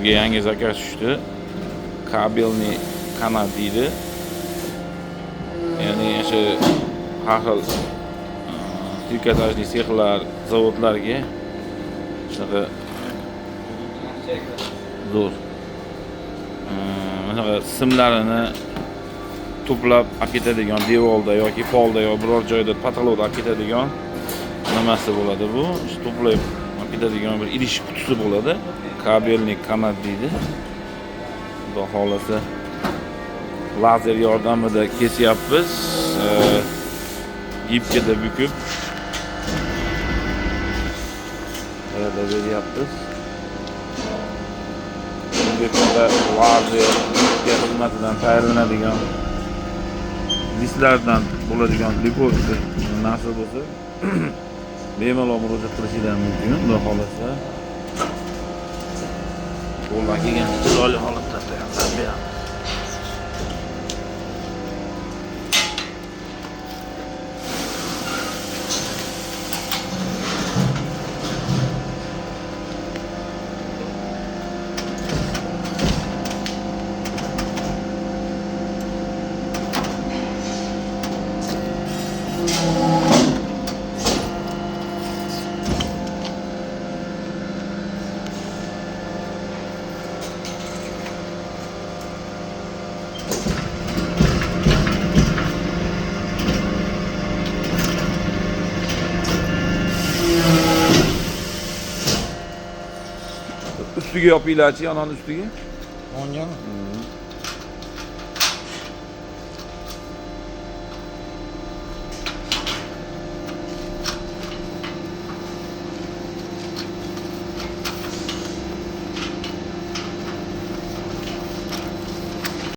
ustiga yangi zakaz tushdi. Kabelniy kanat deydi. Ya'ni o'sha har xil trikotajli sexlar, zavodlarga shunaqa zo'r mana simlarini to'plab olib ketadigan devorda yoki polda yoki biror joyda patologda olib ketadigan nimasi bo'ladi bu. Shu to'plab olib ketadigan bir idish qutisi bo'ladi. Kabelniy kanat deydi. Xudo xolasa lazer yordamida kesyapmiz. Gipkada bukib beryapmiz. Bunga ko'ra lazer xizmatidan tayyorlanadigan dislardan bo'ladigan lipovka narsa bo'lsa bemalol murojaat qilishingiz mumkin. Xudo xolasa qo'ldan kelgancha chiroyli holatda tayyorlab beramiz. Üstüge yopinglarchi, anani ustiga. Ongan.